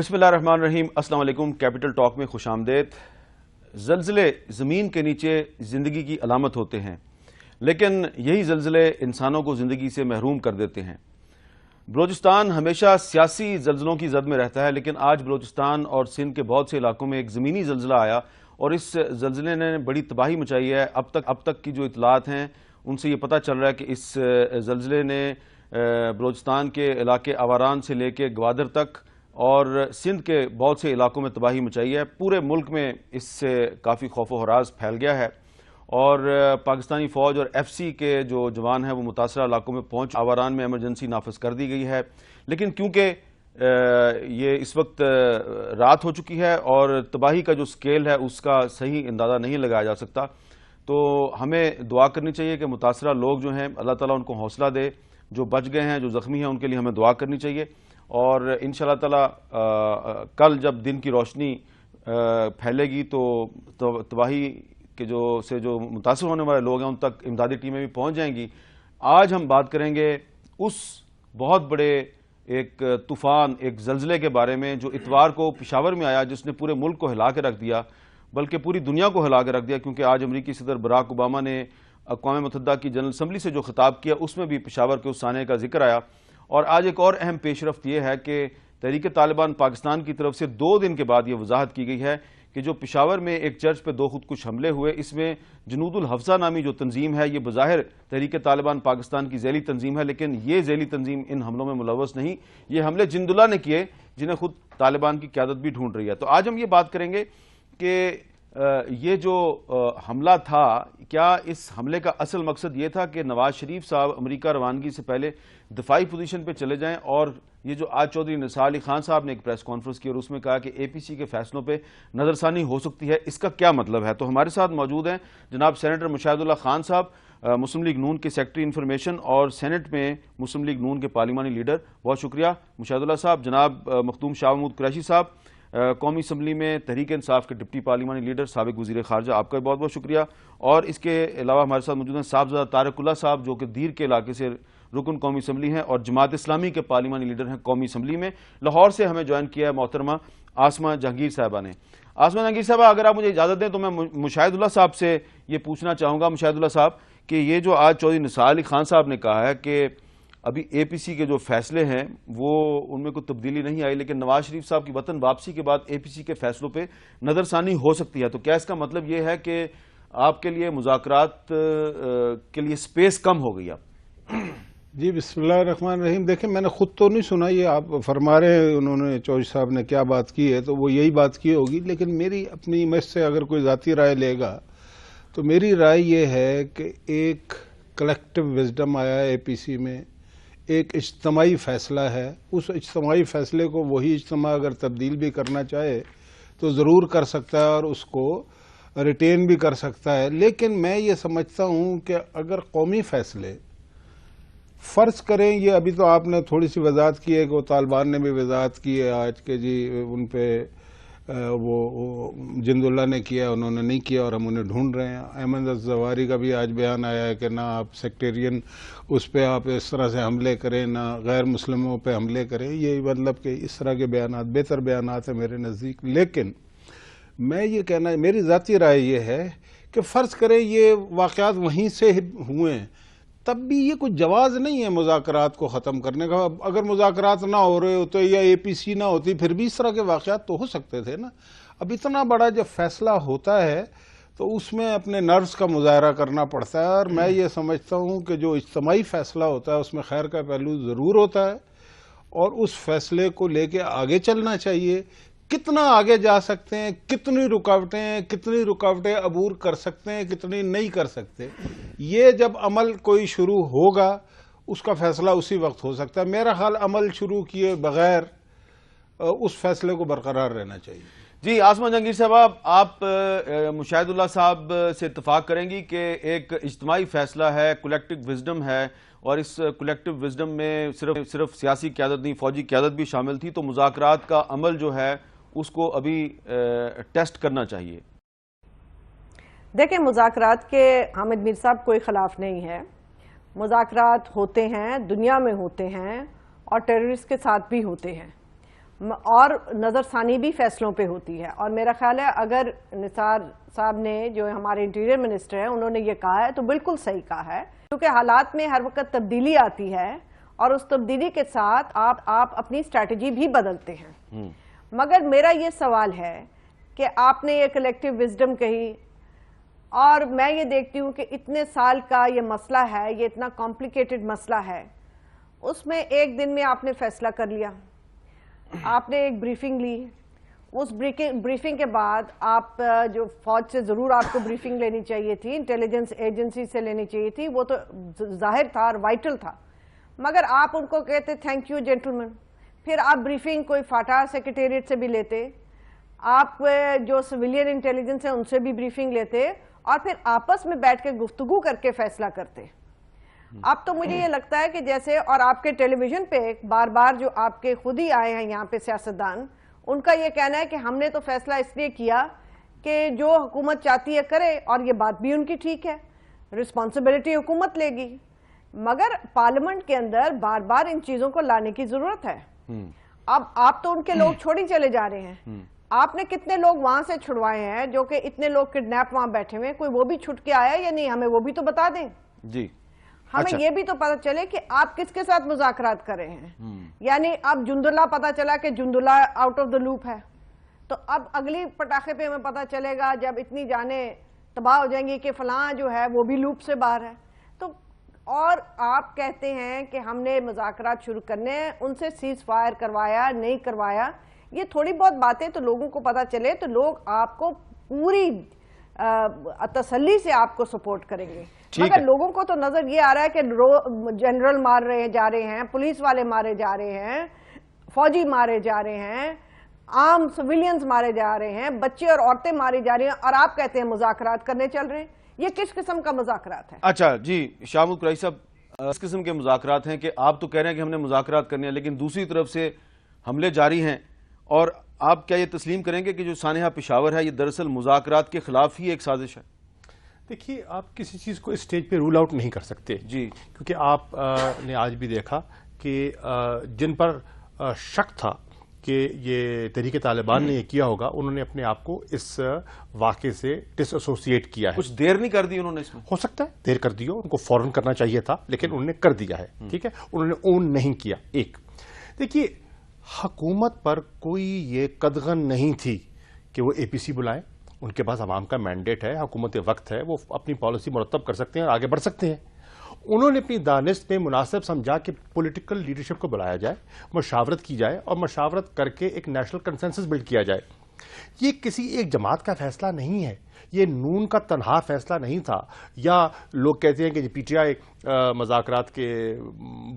بسم اللہ الرحمن الرحیم۔ السلام علیکم۔ کیپٹل ٹاک میں خوش آمدید۔ زلزلے زمین کے نیچے زندگی کی علامت ہوتے ہیں، لیکن یہی زلزلے انسانوں کو زندگی سے محروم کر دیتے ہیں۔ بلوچستان ہمیشہ سیاسی زلزلوں کی زد میں رہتا ہے، لیکن آج بلوچستان اور سندھ کے بہت سے علاقوں میں ایک زمینی زلزلہ آیا اور اس زلزلے نے بڑی تباہی مچائی ہے۔ اب تک کی جو اطلاعات ہیں ان سے یہ پتہ چل رہا ہے کہ اس زلزلے نے بلوچستان کے علاقے آواران سے لے کے گوادر تک اور سندھ کے بہت سے علاقوں میں تباہی مچائی ہے۔ پورے ملک میں اس سے کافی خوف و ہراس پھیل گیا ہے اور پاکستانی فوج اور ایف سی کے جو جوان ہیں وہ متاثرہ علاقوں میں پہنچ آواران میں ایمرجنسی نافذ کر دی گئی ہے، لیکن کیونکہ یہ اس وقت رات ہو چکی ہے اور تباہی کا جو سکیل ہے اس کا صحیح اندازہ نہیں لگایا جا سکتا، تو ہمیں دعا کرنی چاہیے کہ متاثرہ لوگ جو ہیں اللہ تعالیٰ ان کو حوصلہ دے، جو بچ گئے ہیں جو زخمی ہیں ان کے لیے ہمیں دعا کرنی چاہیے، اور انشاءاللہ تعالیٰ کل جب دن کی روشنی پھیلے گی تو تباہی کے جو متاثر ہونے والے لوگ ہیں ان تک امدادی ٹیمیں بھی پہنچ جائیں گی۔ آج ہم بات کریں گے اس بہت بڑے ایک طوفان، ایک زلزلے کے بارے میں جو اتوار کو پشاور میں آیا، جس نے پورے ملک کو ہلا کے رکھ دیا، بلکہ پوری دنیا کو ہلا کے رکھ دیا، کیونکہ آج امریکی صدر براک اوباما نے اقوام متحدہ کی جنرل اسمبلی سے جو خطاب کیا اس میں بھی پشاور کے اس سانحے کا ذکر آیا۔ اور آج ایک اور اہم پیش رفت یہ ہے کہ تحریک طالبان پاکستان کی طرف سے 2 دن کے بعد یہ وضاحت کی گئی ہے کہ جو پشاور میں ایک چرچ پہ 2 خودکش حملے ہوئے، اس میں جنود الحفظہ نامی جو تنظیم ہے یہ بظاہر تحریک طالبان پاکستان کی ذیلی تنظیم ہے، لیکن یہ ذیلی تنظیم ان حملوں میں ملوث نہیں۔ یہ حملے جنداللہ نے کیے جنہیں خود طالبان کی قیادت بھی ڈھونڈ رہی ہے۔ تو آج ہم یہ بات کریں گے کہ یہ جو حملہ تھا، کیا اس حملے کا اصل مقصد یہ تھا کہ نواز شریف صاحب امریکہ روانگی سے پہلے دفاعی پوزیشن پہ چلے جائیں، اور یہ جو آج چودھری نثار علی خان صاحب نے ایک پریس کانفرنس کی اور اس میں کہا کہ اے پی سی کے فیصلوں پہ نظر ثانی ہو سکتی ہے، اس کا کیا مطلب ہے؟ تو ہمارے ساتھ موجود ہیں جناب سینیٹر مشاہد اللہ خان صاحب، مسلم لیگ نون کے سیکرٹری انفارمیشن اور سینٹ میں مسلم لیگ نون کے پارلیمانی لیڈر۔ بہت شکریہ مشاہد اللہ صاحب۔ جناب مخدوم شاہ محمود قریشی صاحب، قومی اسمبلی میں تحریک انصاف کے ڈپٹی پارلیمانی لیڈر، سابق وزیر خارجہ، آپ کا بھی بہت بہت شکریہ۔ اور اس کے علاوہ ہمارے ساتھ موجود ہیں صاحبزادہ طارق اللہ صاحب، جو کہ دیر کے علاقے سے رکن قومی اسمبلی ہیں اور جماعت اسلامی کے پارلیمانی لیڈر ہیں قومی اسمبلی میں۔ لاہور سے ہمیں جوائن کیا ہے محترمہ آسمہ جہانگیر صاحبہ نے۔ آسمہ جہانگیر صاحبہ، اگر آپ مجھے اجازت دیں تو میں مشاہد اللہ صاحب سے یہ پوچھنا چاہوں گا، مشاہد اللہ صاحب، کہ یہ جو آج چودھری نثار علی خان صاحب نے کہا ہے کہ ابھی اے پی سی کے جو فیصلے ہیں وہ ان میں کوئی تبدیلی نہیں آئی، لیکن نواز شریف صاحب کی وطن واپسی کے بعد اے پی سی کے فیصلوں پہ نظر ثانی ہو سکتی ہے، تو کیا اس کا مطلب یہ ہے کہ آپ کے لیے مذاکرات کے لیے سپیس کم ہو گئی؟ آپ جی بسم اللہ الرحمن الرحیم۔ دیکھیں، میں نے خود تو نہیں سنا، یہ آپ فرما رہے ہیں انہوں نے چودھری صاحب نے کیا بات کی ہے تو وہ یہی بات کی ہوگی، لیکن میری اپنی مجھ سے اگر کوئی ذاتی رائے لے گا تو میری رائے یہ ہے کہ ایک کلیکٹیو وزڈم آیا ہے اے پی سی میں، ایک اجتماعی فیصلہ ہے، اس اجتماعی فیصلے کو وہی اجتماع اگر تبدیل بھی کرنا چاہے تو ضرور کر سکتا ہے اور اس کو ریٹین بھی کر سکتا ہے، لیکن میں یہ سمجھتا ہوں کہ اگر قومی فیصلے فرض کریں، یہ ابھی تو آپ نے تھوڑی سی وضاحت کی ہے کہ وہ طالبان نے بھی وضاحت کی ہے آج کے، جی ان پہ وہ جنداللہ نے کیا، انہوں نے نہیں کیا اور ہم انہیں ڈھونڈ رہے ہیں۔ احمد الزواری کا بھی آج بیان آیا ہے کہ نہ آپ سیکٹیرین اس پہ آپ اس طرح سے حملے کریں، نہ غیر مسلموں پہ حملے کریں، یہ مطلب کہ اس طرح کے بیانات بہتر بیانات ہیں میرے نزدیک۔ لیکن میں یہ کہنا، میری ذاتی رائے یہ ہے کہ فرض کریں یہ واقعات وہیں سے ہوئے ہیں، تب بھی یہ کوئی جواز نہیں ہے مذاکرات کو ختم کرنے کا۔ اگر مذاکرات نہ ہو رہے ہوتے یا اے پی سی نہ ہوتی پھر بھی اس طرح کے واقعات تو ہو سکتے تھے نا۔ اب اتنا بڑا جب فیصلہ ہوتا ہے تو اس میں اپنے نروس کا مظاہرہ کرنا پڑتا ہے، اور میں یہ سمجھتا ہوں کہ جو اجتماعی فیصلہ ہوتا ہے اس میں خیر کا پہلو ضرور ہوتا ہے، اور اس فیصلے کو لے کے آگے چلنا چاہیے۔ کتنا آگے جا سکتے ہیں، کتنی رکاوٹیں عبور کر سکتے ہیں، کتنی نہیں کر سکتے، یہ جب عمل کوئی شروع ہوگا اس کا فیصلہ اسی وقت ہو سکتا ہے۔ میرا خیال عمل شروع کیے بغیر اس فیصلے کو برقرار رہنا چاہیے۔ جی آسمہ جہانگیر صاحب، آپ مشاہد اللہ صاحب سے اتفاق کریں گی کہ ایک اجتماعی فیصلہ ہے، کولیکٹیو وزڈم ہے، اور اس کولیکٹیو وزڈم میں صرف سیاسی قیادت نہیں، فوجی قیادت بھی شامل تھی، تو مذاکرات کا عمل جو ہے اس کو ابھی ٹیسٹ کرنا چاہیے؟ دیکھیں، مذاکرات کے حامد میر صاحب کوئی خلاف نہیں ہے، مذاکرات ہوتے ہیں، دنیا میں ہوتے ہیں اور ٹیررسٹ کے ساتھ بھی ہوتے ہیں، اور نظر ثانی بھی فیصلوں پہ ہوتی ہے. اور میرا خیال ہے اگر نثار صاحب نے جو ہمارے انٹیریئر منسٹر ہیں انہوں نے یہ کہا ہے تو بالکل صحیح کہا ہے, کیونکہ حالات میں ہر وقت تبدیلی آتی ہے اور اس تبدیلی کے ساتھ آپ اپنی اسٹریٹجی بھی بدلتے ہیں. مگر میرا یہ سوال ہے کہ آپ نے یہ کلیکٹیو وزڈم کہی, اور میں یہ دیکھتی ہوں کہ اتنے سال کا یہ مسئلہ ہے, یہ اتنا کمپلیکیٹڈ مسئلہ ہے, اس میں ایک دن میں آپ نے فیصلہ کر لیا, آپ نے ایک بریفنگ لی, اس بریفنگ کے بعد آپ جو فوج سے ضرور آپ کو بریفنگ لینی چاہیے تھی, انٹیلیجنس ایجنسی سے لینی چاہیے تھی, وہ تو ظاہر تھا اور وائٹل تھا, مگر آپ ان کو کہتے تھینک یو جینٹلمین. پھر آپ بریفنگ کوئی فاٹا سیکریٹریٹ سے بھی لیتے, آپ جو سویلین انٹیلیجنس ہیں ان سے بھی بریفنگ لیتے, اور پھر آپس میں بیٹھ کے گفتگو کر کے فیصلہ کرتے. اب تو مجھے یہ لگتا ہے کہ جیسے, اور آپ کے ٹیلی ویژن پہ بار بار جو آپ کے خود ہی آئے ہیں یہاں پہ سیاستدان, ان کا یہ کہنا ہے کہ ہم نے تو فیصلہ اس لیے کیا کہ جو حکومت چاہتی ہے کرے, اور یہ بات بھی ان کی ٹھیک ہے, رسپانسبلٹی حکومت لے گی, مگر پارلیمنٹ کے اندر بار بار ان چیزوں کو لانے کی ضرورت ہے. اب آپ تو ان کے لوگ چھوڑ ہی چلے جا رہے ہیں, آپ نے کتنے لوگ وہاں سے چھڑوائے ہیں جو کہ اتنے لوگ کڈنیپ وہاں بیٹھے ہوئے, کوئی وہ بھی چھٹ کے آیا یا نہیں, ہمیں وہ بھی تو بتا دیں. جی, ہمیں یہ بھی تو پتا چلے کہ آپ کس کے ساتھ مذاکرات کر رہے ہیں. یعنی اب جندلہ پتا چلا کہ جندلہ آؤٹ آف دا لوپ ہے, تو اب اگلی پٹاخے پہ ہمیں پتا چلے گا جب اتنی جانیں تباہ ہو جائیں گی کہ فلاں جو ہے وہ بھی لوپ سے باہر ہے. تو اور آپ کہتے ہیں کہ ہم نے مذاکرات شروع کرنے ہیں, ان سے سیز فائر کروایا نہیں کروایا, یہ تھوڑی بہت باتیں تو لوگوں کو پتا چلے تو لوگ آپ کو پوری تسلی سے آپ کو سپورٹ کریں گے. مگر لوگوں کو تو نظر یہ آ رہا ہے کہ جنرل مار رہے جا رہے ہیں, پولیس والے مارے جا رہے ہیں, فوجی مارے جا رہے ہیں, عام سویلینز مارے جا رہے ہیں, بچے اور عورتیں ماری جا رہی ہیں, اور آپ کہتے ہیں مذاکرات کرنے چل رہے ہیں. یہ کس قسم کا مذاکرات ہے؟ اچھا جی, شاہ محمود قریشی صاحب, اس قسم کے مذاکرات ہیں کہ آپ تو کہہ رہے ہیں کہ ہم نے مذاکرات کرنے ہیں, لیکن دوسری طرف سے حملے جاری ہیں, اور آپ کیا یہ تسلیم کریں گے کہ جو سانحہ پشاور ہے یہ دراصل مذاکرات کے خلاف ہی ایک سازش ہے؟ دیکھیے, آپ کسی چیز کو اسٹیج پہ رول آؤٹ نہیں کر سکتے جی, کیونکہ آپ نے آج بھی دیکھا کہ جن پر شک تھا کہ یہ تحریک طالبان نے یہ کیا ہوگا, انہوں نے اپنے آپ کو اس واقعے سے ڈس ایسوسیٹ کیا ہے. کچھ دیر نہیں کر دی انہوں نے اس میں؟ ہو سکتا ہے دیر کر دی ہو, ان کو فوراً کرنا چاہیے تھا, لیکن انہوں نے کر دیا ہے. ٹھیک ہے, انہوں نے اون نہیں کیا. ایک دیکھیے, حکومت پر کوئی یہ قدغن نہیں تھی کہ وہ اے پی سی بلائیں, ان کے پاس عوام کا مینڈیٹ ہے, حکومت وقت ہے, وہ اپنی پالیسی مرتب کر سکتے ہیں اور آگے بڑھ سکتے ہیں. انہوں نے اپنی دانست میں مناسب سمجھا کہ پولیٹیکل لیڈرشپ کو بلایا جائے, مشاورت کی جائے, اور مشاورت کر کے ایک نیشنل کنسنسس بلڈ کیا جائے. یہ کسی ایک جماعت کا فیصلہ نہیں ہے, یہ نون کا تنہا فیصلہ نہیں تھا. یا لوگ کہتے ہیں کہ پی ٹی آئی مذاکرات کے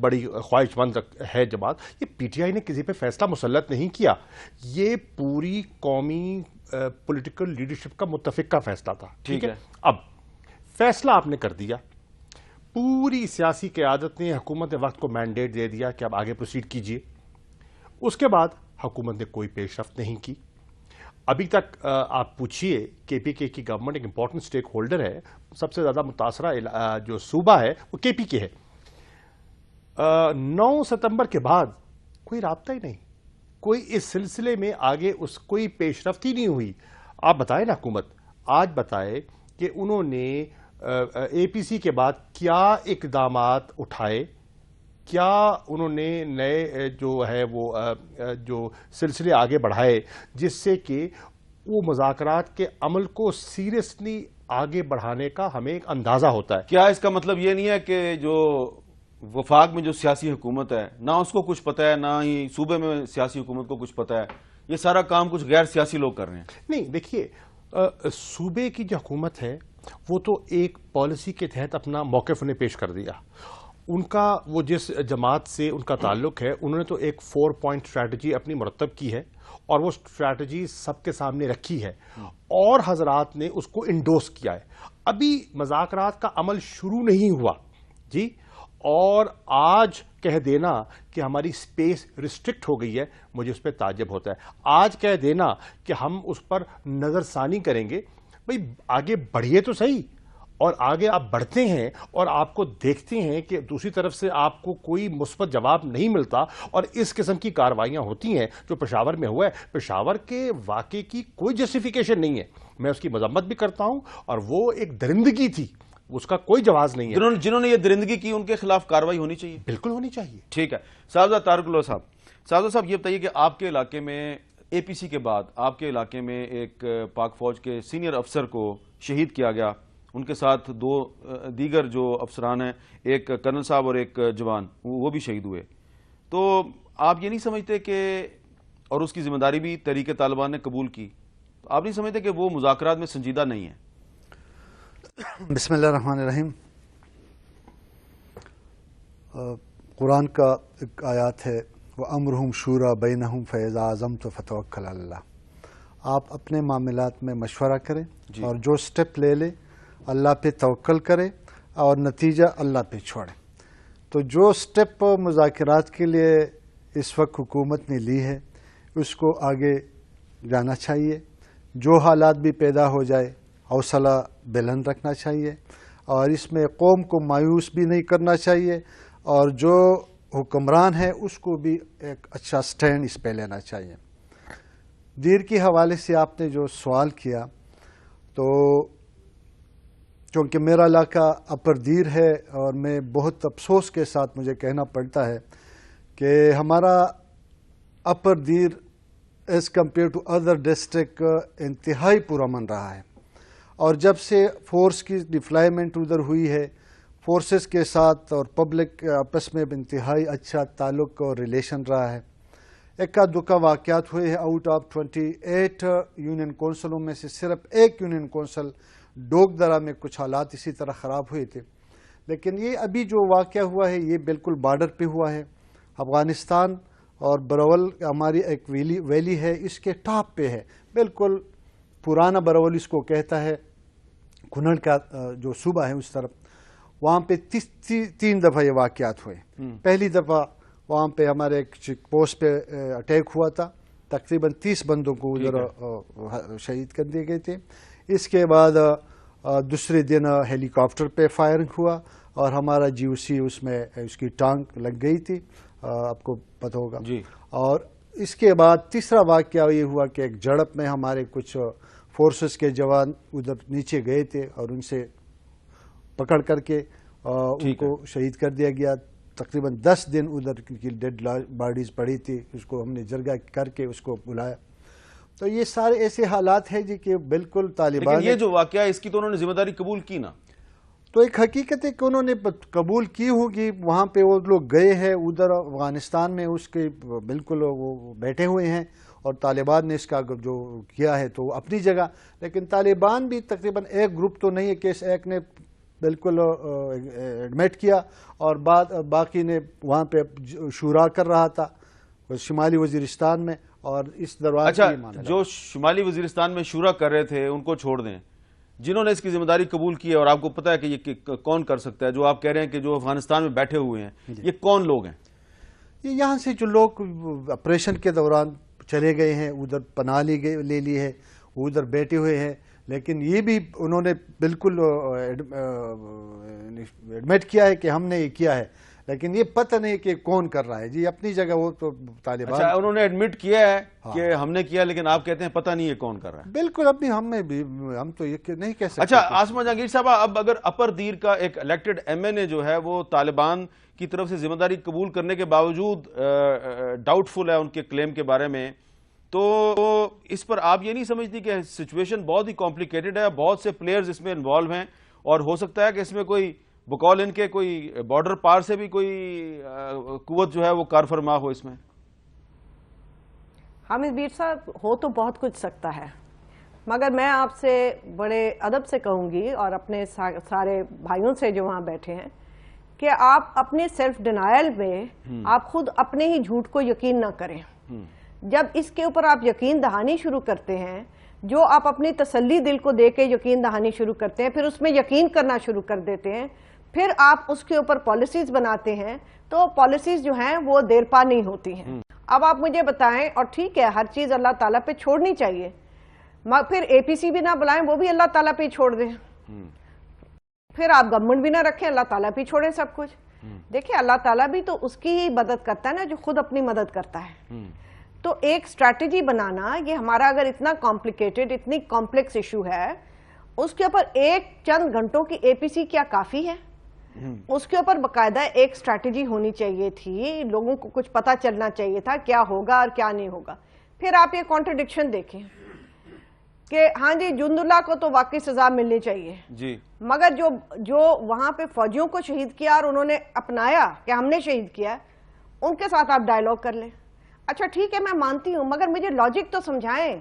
بڑی خواہش مند ہے جماعت, یہ پی ٹی آئی نے کسی پہ فیصلہ مسلط نہیں کیا, یہ پوری قومی پولیٹیکل لیڈرشپ کا متفقہ فیصلہ تھا. ٹھیک ہے, اب فیصلہ آپ نے کر دیا, پوری سیاسی قیادت نے حکومت وقت کو مینڈیٹ دے دیا کہ اب آگے پروسیڈ کیجیے. اس کے بعد حکومت نے کوئی پیش رفت نہیں کی. ابھی تک آپ پوچھئے کے پی کے کی گورنمنٹ ایک امپورٹنٹ سٹیک ہولڈر ہے, سب سے زیادہ متاثرہ جو صوبہ ہے وہ کے پی کے ہے. 9 ستمبر کے بعد کوئی رابطہ ہی نہیں, کوئی اس سلسلے میں آگے کوئی پیش رفت ہی نہیں ہوئی. آپ بتائیں نا, حکومت آج بتائے کہ انہوں نے اے پی سی کے بعد کیا اقدامات اٹھائے, کیا انہوں نے نئے جو ہے وہ جو سلسلے آگے بڑھائے جس سے کہ وہ مذاکرات کے عمل کو سیریسلی آگے بڑھانے کا ہمیں ایک اندازہ ہوتا ہے. کیا اس کا مطلب یہ نہیں ہے کہ جو وفاق میں جو سیاسی حکومت ہے نہ اس کو کچھ پتہ ہے, نہ ہی صوبے میں سیاسی حکومت کو کچھ پتہ ہے, یہ سارا کام کچھ غیر سیاسی لوگ کر رہے ہیں؟ نہیں, دیکھیے, صوبے کی جو حکومت ہے وہ تو ایک پالیسی کے تحت اپنا موقف انہیں پیش کر دیا. ان کا وہ جس جماعت سے ان کا تعلق ہے, انہوں نے تو ایک 4 پوائنٹ اسٹریٹجی اپنی مرتب کی ہے, اور وہ اسٹریٹجی سب کے سامنے رکھی ہے, اور حضرات نے اس کو انڈوس کیا ہے. ابھی مذاکرات کا عمل شروع نہیں ہوا جی, اور آج کہہ دینا کہ ہماری سپیس ریسٹرکٹ ہو گئی ہے, مجھے اس پہ تعجب ہوتا ہے. آج کہہ دینا کہ ہم اس پر نظر ثانی کریں گے, بھئی آگے بڑھیے تو صحیح, اور آگے آپ بڑھتے ہیں اور آپ کو دیکھتے ہیں کہ دوسری طرف سے آپ کو کوئی مثبت جواب نہیں ملتا اور اس قسم کی کارروائیاں ہوتی ہیں جو پشاور میں ہوا ہے. پشاور کے واقعے کی کوئی جسٹیفیکیشن نہیں ہے, میں اس کی مذمت بھی کرتا ہوں, اور وہ ایک درندگی تھی, اس کا کوئی جواز نہیں ہے. جنہوں نے یہ درندگی کی ان کے خلاف کارروائی ہونی چاہیے. بالکل ہونی چاہیے. ٹھیک ہے. صاحبزادہ طارق اللہ صاحب, صاحبزادہ صاحب یہ بتائیے کہ آپ کے علاقے میں اے پی سی کے بعد آپ کے علاقے میں ایک پاک فوج کے سینئر افسر کو شہید کیا گیا, ان کے ساتھ دو دیگر جو افسران ہیں, ایک کرنل صاحب اور ایک جوان, وہ بھی شہید ہوئے. تو آپ یہ نہیں سمجھتے کہ, اور اس کی ذمہ داری بھی تحریک طالبان نے قبول کی, آپ نہیں سمجھتے کہ وہ مذاکرات میں سنجیدہ نہیں ہیں؟ بسم اللہ الرحمن الرحیم. قرآن کا ایک آیات ہے, وَأَمْرُهُمْ شُورَى بَيْنَهُمْ فَإِذَا عَزَمْتَ فَتَوَكَّلْ عَلَى اللَّهِ. آپ اپنے معاملات میں مشورہ کریں اور جو سٹیپ لے لیں اللہ پہ توکل کریں اور نتیجہ اللہ پہ چھوڑیں. تو جو سٹیپ مذاکرات کے لیے اس وقت حکومت نے لی ہے اس کو آگے جانا چاہیے. جو حالات بھی پیدا ہو جائے حوصلہ بلند رکھنا چاہیے, اور اس میں قوم کو مایوس بھی نہیں کرنا چاہیے, اور جو حکمران ہے اس کو بھی ایک اچھا سٹینڈ اس پہ لینا چاہیے. دیر کے حوالے سے آپ نے جو سوال کیا, تو چونکہ میرا علاقہ اپر دیر ہے اور میں بہت افسوس کے ساتھ مجھے کہنا پڑتا ہے کہ ہمارا Upper Dir as compare to other district انتہائی پرامن رہا ہے, اور جب سے فورس کی ڈپلائمنٹ ادھر ہوئی ہے فورسز کے ساتھ اور پبلک آپس میں انتہائی اچھا تعلق اور ریلیشن رہا ہے. ایک دکا واقعات ہوئے ہیں, آؤٹ آف 28 یونین کونسلوں میں سے صرف ایک یونین کونسل ڈوگ درہ میں کچھ حالات اسی طرح خراب ہوئے تھے. لیکن یہ ابھی جو واقعہ ہوا ہے یہ بالکل بارڈر پہ ہوا ہے. افغانستان اور براول ہماری ایک ویلی ہے, اس کے ٹاپ پہ ہے, بالکل پرانا براول اس کو کہتا ہے, کنڑ کا جو صوبہ ہے اس طرف. وہاں پہ 3 دفعہ یہ واقعات ہوئے. پہلی دفعہ وہاں پہ ہمارے ایک چیک پوسٹ پہ اٹیک ہوا تھا, تقریباً 30 بندوں کو ادھر شہید کر دیے گئے تھے. اس کے بعد دوسرے دن ہیلی کاپٹر پہ فائرنگ ہوا اور ہمارا جی او سی اس میں اس کی ٹانگ لگ گئی تھی, آپ کو پتہ ہوگا. اور اس کے بعد تیسرا واقعہ یہ ہوا کہ ایک جھڑپ میں ہمارے کچھ فورسز کے جوان ادھر نیچے گئے تھے اور ان سے پکڑ کر کے ان کو شہید کر دیا گیا. تقریباً 10 دن ادھر کی ڈیڈ باڈیز پڑی تھی, اس کو ہم نے جرگہ کر کے اس کو بلایا. تو یہ سارے ایسے حالات ہیں جی کہ بالکل طالبان, لیکن یہ جو واقعہ اس کی تو انہوں نے ذمہ داری قبول کی نا. تو ایک حقیقت ہے کہ انہوں نے قبول کی ہوگی, وہاں پہ وہ لوگ گئے ہیں ادھر افغانستان میں, اس کے بالکل وہ بیٹھے ہوئے ہیں, اور طالبان نے اس کا جو کیا ہے تو اپنی جگہ. لیکن طالبان بھی تقریباً ایک گروپ تو نہیں ہے کہ اس ایک نے بالکل ایڈمٹ کیا اور باقی نے وہاں پہ شورا کر رہا تھا شمالی وزیرستان میں, اور اس دروازے. اچھا, جو شمالی وزیرستان میں شورا کر رہے تھے ان کو چھوڑ دیں, جنہوں نے اس کی ذمہ داری قبول کی ہے, اور آپ کو پتا ہے کہ یہ کون کر سکتا ہے, جو آپ کہہ رہے ہیں کہ جو افغانستان میں بیٹھے ہوئے ہیں, یہ کون لوگ ہیں؟ یہ یہاں سے جو لوگ آپریشن کے دوران چلے گئے ہیں, ادھر پناہ لے لی ہے, ادھر بیٹھے ہوئے ہیں. لیکن یہ بھی انہوں نے بالکل ایڈمٹ کیا ہے کہ ہم نے یہ کیا ہے, لیکن یہ پتہ نہیں کہ کون کر رہا ہے. جی اپنی جگہ وہ تو طالبان. اچھا, انہوں نے ایڈمٹ کیا ہے کہ ہم نے کیا, لیکن آپ کہتے ہیں پتہ نہیں ہے کون کر رہا ہے. بالکل اپنی ہم تو یہ نہیں کہہ سکتے. اچھا آسما جہانگیر صاحبہ, اب اگر اپر دیر کا ایک الیکٹڈ ایم این اے جو ہے وہ طالبان کی طرف سے ذمہ داری قبول کرنے کے باوجود ڈاؤٹ فل ہے ان کے کلیم کے بارے میں, تو اس پر آپ یہ نہیں سمجھتی کہ سچویشن بہت ہی کمپلیکیٹڈ ہے, بہت سے پلیئرز اس میں انوالو ہیں, اور ہو سکتا ہے کہ اس میں کوئی بقول ان کے کوئی بارڈر پار سے بھی کوئی قوت جو ہے وہ کار فرما ہو اس میں؟ حامد بیر صاحب, ہو تو بہت کچھ سکتا ہے, مگر میں آپ سے بڑے ادب سے کہوں گی اور اپنے سارے بھائیوں سے جو وہاں بیٹھے ہیں کہ آپ اپنے سیلف ڈینائل میں آپ خود اپنے ہی جھوٹ کو یقین نہ کریں. جب اس کے اوپر آپ یقین دہانی شروع کرتے ہیں, جو آپ اپنی تسلی دل کو دے کے یقین دہانی شروع کرتے ہیں, پھر اس میں یقین کرنا شروع کر دیتے ہیں, پھر آپ اس کے اوپر پالیسیز بناتے ہیں, تو پالیسیز جو ہیں وہ دیر پا نہیں ہوتی ہیں. اب آپ مجھے بتائیں, اور ٹھیک ہے ہر چیز اللہ تعالیٰ پہ چھوڑنی چاہیے, پھر اے پی سی بھی نہ بلائیں, وہ بھی اللہ تعالیٰ پہ ہی چھوڑ دیں. پھر آپ گورنمنٹ بھی نہ رکھیں, اللہ تعالیٰ بھی چھوڑیں سب کچھ. دیکھیں اللہ تعالیٰ بھی تو اس کی ہی مدد کرتا ہے نا جو خود اپنی مدد کرتا ہے. تو ایک اسٹریٹجی بنانا, یہ ہمارا اگر اتنا کمپلیکیٹڈ, اتنی کمپلیکس ایشو ہے, اس کے اوپر ایک چند گھنٹوں کی اے پی سی کیا کافی ہے؟ اس کے اوپر باقاعدہ ایک اسٹریٹجی ہونی چاہیے تھی, لوگوں کو کچھ پتا چلنا چاہیے تھا کیا ہوگا اور کیا نہیں ہوگا. پھر آپ یہ کانٹرڈکشن دیکھیں کہ ہاں جی جند اللہ کو تو واقعی سزا ملنی چاہیے جی, مگر جو وہاں پہ فوجیوں کو شہید کیا اور انہوں نے اپنایا کہ ہم نے شہید کیا, ان کے ساتھ آپ ڈائیلاگ کر لیں. اچھا ٹھیک ہے میں مانتی ہوں, مگر مجھے لاجک تو سمجھائیں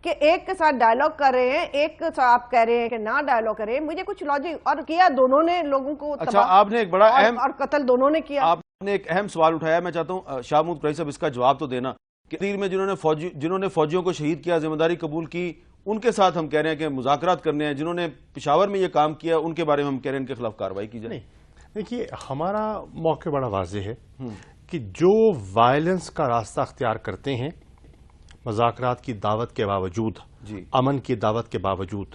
کہ ایک کے ساتھ ڈائیلاگ کر رہے ہیں, ایک کے ساتھ آپ کہہ رہے ہیں کہ نہ ڈائیلاگ کریں, مجھے کچھ لاجک, اور کیا دونوں نے لوگوں کو اچھا آپ نے ایک بڑا اہم اور قتل دونوں نے کیا. آپ نے ایک اہم سوال اٹھایا, میں چاہتا ہوں شاہ محمود قریشی صاحب اس کا جواب تو دینا. کثیر میں جنہوں نے فوجیوں کو شہید کیا, ذمہ داری قبول کی, ان کے ساتھ ہم کہہ رہے ہیں کہ مذاکرات کرنے ہیں. جنہوں نے پشاور میں یہ کام کیا ان کے بارے میں ہم کہہ رہے ہیں ان کے خلاف کارروائی کی جائے. دیکھیے ہمارا موقع بڑا واضح ہے کہ جو وائلنس کا راستہ اختیار کرتے ہیں مذاکرات کی دعوت کے باوجود, امن کی دعوت کے باوجود,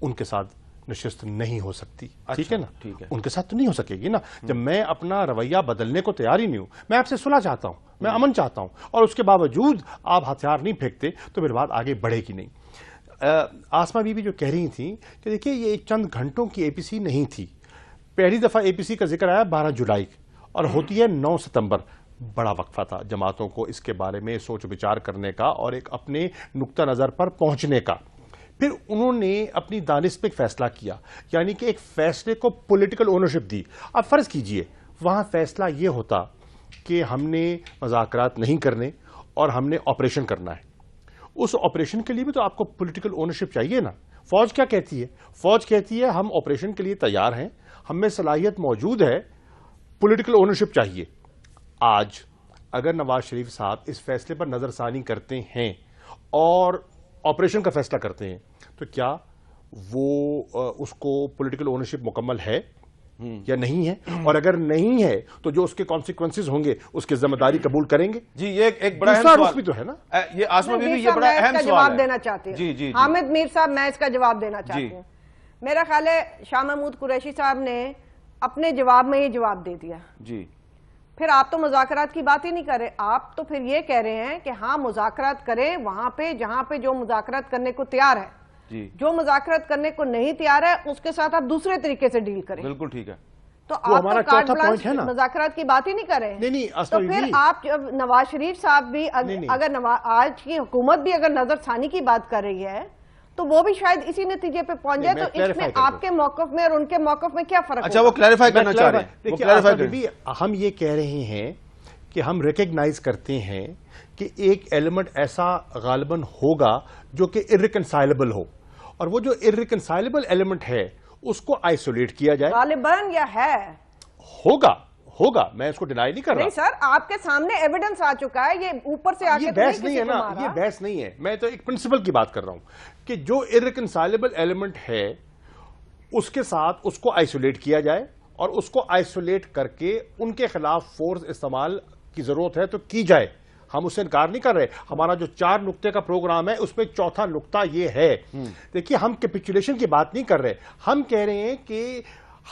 ان کے ساتھ نشست نہیں ہو سکتی. ٹھیک ہے نا, ان کے ساتھ تو نہیں ہو سکے گی نا. جب میں اپنا رویہ بدلنے کو تیار ہی نہیں ہوں, میں آپ سے صلح چاہتا ہوں, میں امن چاہتا ہوں, اور اس کے باوجود آپ ہتھیار نہیں پھینکتے تو پھر بات آگے بڑھے گی نہیں. آسما بی بی جو کہہ رہی تھیں کہ دیکھیے یہ ایک چند گھنٹوں کی اے پی سی نہیں تھی. پہلی دفعہ اے پی سی کا ذکر آیا 12 جولائی اور ہوتی ہے 9 ستمبر. بڑا وقفہ تھا جماعتوں کو اس کے بارے میں سوچ وچار کرنے کا اور ایک اپنے نقطہ نظر پر پہنچنے کا. پھر انہوں نے اپنی دانش پہ ایک فیصلہ کیا, یعنی کہ ایک فیصلے کو پولیٹیکل اونرشپ دی. اب فرض کیجئے وہاں فیصلہ یہ ہوتا کہ ہم نے مذاکرات نہیں کرنے اور ہم نے آپریشن کرنا ہے. اس آپریشن کے لیے بھی تو آپ کو پولیٹیکل اونرشپ چاہیے نا. فوج کیا کہتی ہے؟ فوج کہتی ہے ہم آپریشن کے لیے تیار ہیں, ہم میں صلاحیت موجود ہے, پولیٹیکل اونرشپ چاہیے. آج اگر نواز شریف صاحب اس فیصلے پر نظر ثانی کرتے ہیں اور آپریشن کا فیصلہ کرتے ہیں تو کیا وہ اس کو پولیٹیکل اونرشپ مکمل ہے یا نہیں ہے؟ اور اگر نہیں ہے تو جو اس کے کانسیکوینسز ہوں گے اس کی ذمہ داری قبول کریں گے. جی یہ ایک بڑا اہم سوال بھی تو ہے نا. یہ آسما بی بی یہ بڑا اہم سوال ہے. دینا چاہتی ہوں. جی حامد میر صاحب میں اس کا جواب دینا چاہتی ہوں. میرا خیال ہے شاہ محمود قریشی صاحب نے اپنے جواب میں یہ جواب دے دیا. جی پھر آپ تو مذاکرات کی بات ہی نہیں کر رہے, آپ تو پھر یہ کہہ رہے ہیں کہ ہاں مذاکرات کریں وہاں پہ جہاں پہ جو مذاکرات کرنے کو تیار ہے, جو مذاکرات کرنے کو نہیں تیار ہے اس کے ساتھ آپ دوسرے طریقے سے ڈیل کریں. بالکل ٹھیک ہے. تو آپ تو کارٹ بلانچ مذاکرات کی بات ہی نہیں کر رہے. تو پھر آپ جب نواز شریف صاحب بھی اگر آج کی حکومت بھی اگر نظر ثانی کی بات کر رہی ہے تو وہ بھی شاید اسی نتیجے پہ پہنچ جائے. تو اس میں آپ کے موقف میں اور ان کے موقف میں کیا فرق ہے؟ اچھا وہ کلیریفائی کرنا چاہ رہے ہیں. ہم یہ کہہ رہے ہیں کہ ہم ریکگنائز کرتے ہیں کہ ایک ایلیمنٹ ایسا غالباً ہوگا جو کہ irreconcilable ہو, اور وہ جو irreconcilable ایلیمنٹ ہے اس کو آئسولیٹ کیا جائے. غالباً یا ہے ہوگا, میں اس کو ڈینائی نہیں کر رہا. نہیں سر, آپ کے سامنے ایویڈنس آ چکا ہے, یہ اوپر سے آ کے بحث نہیں ہے نا, یہ بحث نہیں ہے. میں تو ایک پرنسپل کی بات کر رہا ہوں کہ جو irreconcilable ایلیمنٹ ہے اس کے ساتھ اس کو آئسولیٹ کیا جائے, اور اس کو آئسولیٹ کر کے ان کے خلاف فورس استعمال کی ضرورت ہے تو کی جائے. ہم اس سے انکار نہیں کر رہے. ہمارا جو 4 نقطے کا پروگرام ہے اس میں چوتھا نقطہ یہ ہے. دیکھیے ہم کیپیچولیشن کی بات نہیں کر رہے, ہم کہہ رہے ہیں کہ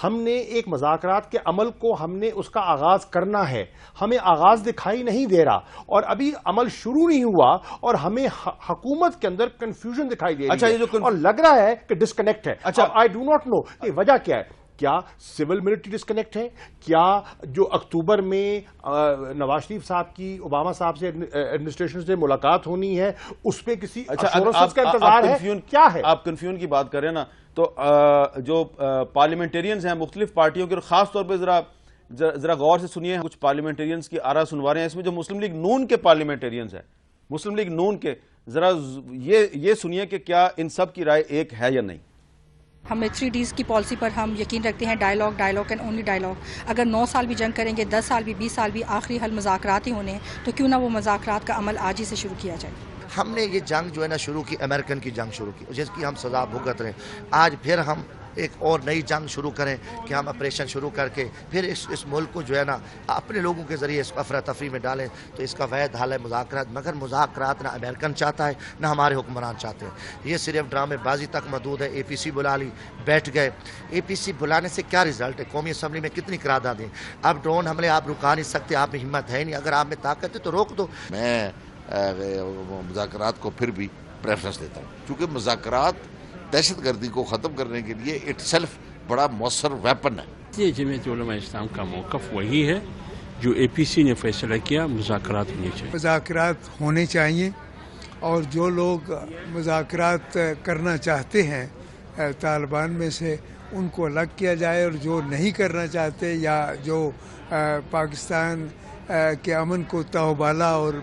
ہم نے ایک مذاکرات کے عمل کو ہم نے اس کا آغاز کرنا ہے. ہمیں آغاز دکھائی نہیں دے رہا اور ابھی عمل شروع نہیں ہوا, اور ہمیں حکومت کے اندر کنفیوژن دکھائی دے رہی ہے اور لگ رہا ہے کہ ڈسکنیکٹ ہے. اچھا آئی ڈو ناٹ نو کہ وجہ کیا ہے. کیا سول ملٹری ڈسکنیکٹ ہے؟ کیا جو اکتوبر میں نواز شریف صاحب کی اوباما صاحب سے ایڈمنسٹریشن سے ملاقات ہونی ہے اس پہ کسی کا انتظار ہے؟ کیا ہے؟ آپ کنفیوژن کی بات کر رہے ہیں نا, تو جو پارلیمنٹیرینز ہیں مختلف پارٹیوں کے, اور خاص طور پہ ذرا غور سے سنیے کچھ پارلیمنٹیرینز کی آراء سنوا رہے ہیں. اس میں جو مسلم لیگ نون کے پارلیمنٹیرینز ہیں, مسلم لیگ نون کے, ذرا یہ سنیے کہ کیا ان سب کی رائے ایک ہے یا نہیں. ہمیں 3Ds کی پالیسی پر ہم یقین رکھتے ہیں, ڈائیلاگ اینڈ اونلی ڈائیلاگ. اگر 9 سال بھی جنگ کریں گے, 10 سال بھی, 20 سال بھی, آخری حل مذاکرات ہی ہونے ہیں, تو کیوں نہ وہ مذاکرات کا عمل آج ہی سے شروع کیا جائے. ہم نے یہ جنگ جو ہے نا شروع کی, امریکن کی جنگ شروع کی, جس کی ہم سزا بھگت رہے ہیں. آج پھر ہم ایک اور نئی جنگ شروع کریں کہ ہم آپریشن شروع کر کے پھر اس ملک کو جو ہے نا اپنے لوگوں کے ذریعے اس افراتفری میں ڈالیں، تو اس کا وحید حل ہے مذاکرات. مگر مذاکرات نہ امریکن چاہتا ہے نہ ہمارے حکمران چاہتے ہیں. یہ صرف ڈرامے بازی تک محدود ہے. APC بلا لی، بیٹھ گئے. APC بلانے سے کیا رزلٹ ہے؟ قومی اسمبلی میں کتنی قراردادیں. اب ڈرون حملے آپ رکا نہیں سکتے، آپ میں ہمت ہے نہیں. اگر آپ میں طاقت ہے تو روک دو. میں مذاکرات کو پھر بھی پریفرنس دیتا ہوں، کیونکہ مذاکرات دہشت گردی کو ختم کرنے کے لیے اٹ سیلف بڑا مؤثر ویپن ہے. یہ جمعیت علماء اسلام کا موقف وہی ہے جو APC نے فیصلہ کیا، مذاکرات ہونے چاہیے. مذاکرات ہونے چاہیے، اور جو لوگ مذاکرات کرنا چاہتے ہیں طالبان میں سے ان کو الگ کیا جائے، اور جو نہیں کرنا چاہتے یا جو پاکستان کے امن کو تاوبالا اور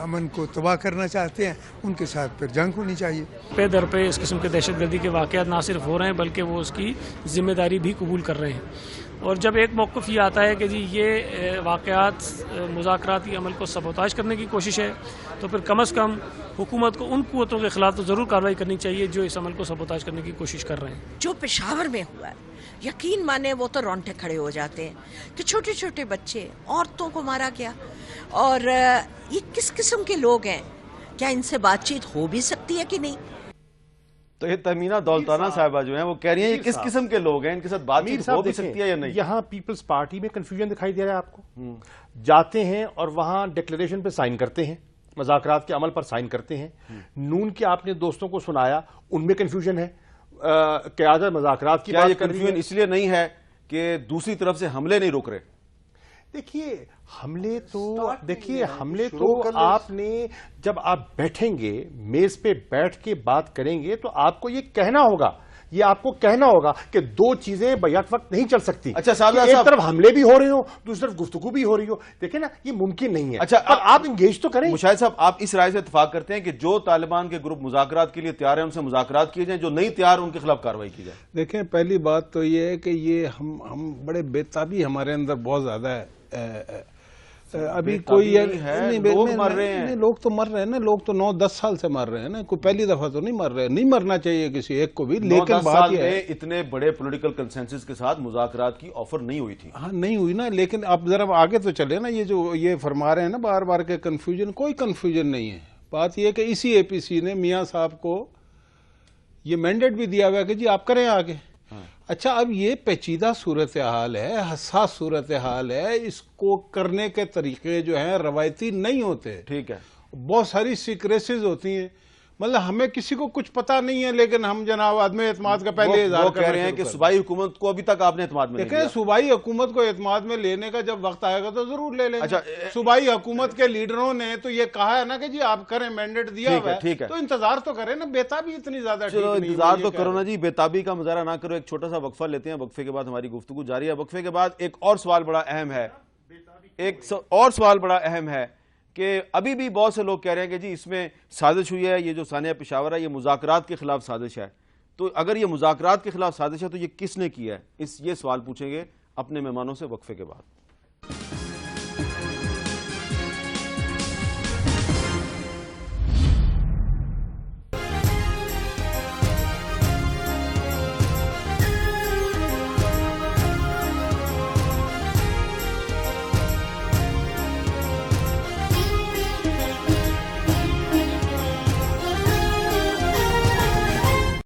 امن کو تباہ کرنا چاہتے ہیں ان کے ساتھ پھر جنگ ہونی چاہیے. پے در پہ اس قسم کے دہشت گردی کے واقعات نہ صرف ہو رہے ہیں بلکہ وہ اس کی ذمہ داری بھی قبول کر رہے ہیں. اور جب ایک موقف یہ آتا ہے کہ جی یہ واقعات مذاکراتی عمل کو سبوتاژ کرنے کی کوشش ہے، تو پھر کم از کم حکومت کو ان قوتوں کے خلاف تو ضرور کارروائی کرنی چاہیے جو اس عمل کو سبوتاژ کرنے کی کوشش کر رہے ہیں. جو پشاور میں ہوا ہے، یقین مانے وہ تو رونٹے کھڑے ہو جاتے ہیں کہ چھوٹے چھوٹے بچے، عورتوں کو مارا گیا. اور یہ کس قسم کے لوگ ہیں؟ کیا ان سے بات چیت ہو بھی سکتی ہے کہ نہیں؟ تو یہ تہمینہ دولتانہ صاحبہ جو ہیں وہ کہہ رہی ہیں یہ کس قسم کے لوگ ہیں، ان کے ساتھ بات چیت ہو بھی سکتی ہے یا نہیں؟ یہاں پیپلز پارٹی میں کنفیوژن دکھائی دے رہا ہے آپ کو. جاتے ہیں اور وہاں ڈکلیریشن پہ سائن کرتے ہیں، مذاکرات کے عمل پر سائن کرتے ہیں. نون کے آپ نے دوستوں کو سنایا، ان میں کنفیوژن ہے. قیادت مذاکرات کی کیا یہ کنفیوژن اس لیے نہیں ہے کہ دوسری طرف سے حملے نہیں رک رہے؟ دیکھیے حملے تو آپ نے جب آپ بیٹھیں گے میز پہ بیٹھ کے بات کریں گے تو آپ کو یہ کہنا ہوگا، یہ آپ کو کہنا ہوگا کہ دو چیزیں بیک وقت نہیں چل سکتی. اچھا صاحب، ایک طرف حملے بھی ہو رہے ہو، دوسری طرف گفتگو بھی ہو رہی ہو. دیکھیں نا یہ ممکن نہیں ہے. اچھا آپ انگیج تو کریں. مشاہد صاحب، آپ اس رائے سے اتفاق کرتے ہیں کہ جو طالبان کے گروپ مذاکرات کے لیے تیار ہیں ان سے مذاکرات کیے جائیں، جو نہیں تیار ان کے خلاف کارروائی کی جائے؟ دیکھیں پہلی بات تو یہ ہے کہ یہ ہم بڑے بےتابی ہمارے اندر بہت زیادہ ہے. ابھی کوئی لوگ مر رہے ہیں. لوگ تو مر رہے ہیں نا، لوگ تو 9-10 سال سے مر رہے ہیں نا. کوئی پہلی دفعہ تو نہیں مر رہے، نہیں مرنا چاہیے کسی ایک کو بھی. لیکن بات یہ ہے اتنے بڑے پولیٹیکل کنسنسس کے ساتھ مذاکرات کی آفر نہیں ہوئی تھی. ہاں نہیں ہوئی نا، لیکن اب ذرا آگے تو چلے نا. یہ جو یہ فرما رہے ہیں نا بار بار کے کنفیوژن، کوئی کنفیوژن نہیں ہے. بات یہ کہ اسی APC نے میاں صاحب کو یہ مینڈیٹ بھی دیا ہوا ہے کہ جی آپ کریں آگے. اچھا اب یہ پیچیدہ صورتحال ہے، حساس صورتحال ہے، اس کو کرنے کے طریقے جو ہیں روایتی نہیں ہوتے. ٹھیک ہے، بہت ساری سیکریسیز ہوتی ہیں. مطلب ہمیں کسی کو کچھ پتا نہیں ہے لیکن ہم جناب عدم اعتماد کا پہلے اظہار کہہ رہے ہیں کہ صوبائی حکومت کو ابھی تک آپ نے اعتماد میں نہیں لیا. صوبائی حکومت کو اعتماد میں لینے کا جب وقت آئے گا تو ضرور لے لیں گے. صوبائی حکومت کے لیڈروں نے تو یہ کہا ہے نا کہ جی آپ کریں، مینڈیٹ دیا ہوا ہے تو انتظار تو کریں نا. بیتابی اتنی زیادہ چلو انتظار تو کرو نا جی، بیتابی کا مظاہرہ نہ کرو. ایک چھوٹا سا وقفہ لیتے ہیں، وقفے کے بعد ہماری گفتگو جاری ہے. وقفے کے بعد ایک اور سوال بڑا اہم ہے کہ ابھی بھی بہت سے لوگ کہہ رہے ہیں کہ جی اس میں سازش ہوئی ہے. یہ جو سانحہ پشاور ہے یہ مذاکرات کے خلاف سازش ہے. تو اگر یہ مذاکرات کے خلاف سازش ہے تو یہ کس نے کی ہے؟ یہ سوال پوچھیں گے اپنے مہمانوں سے وقفے کے بعد.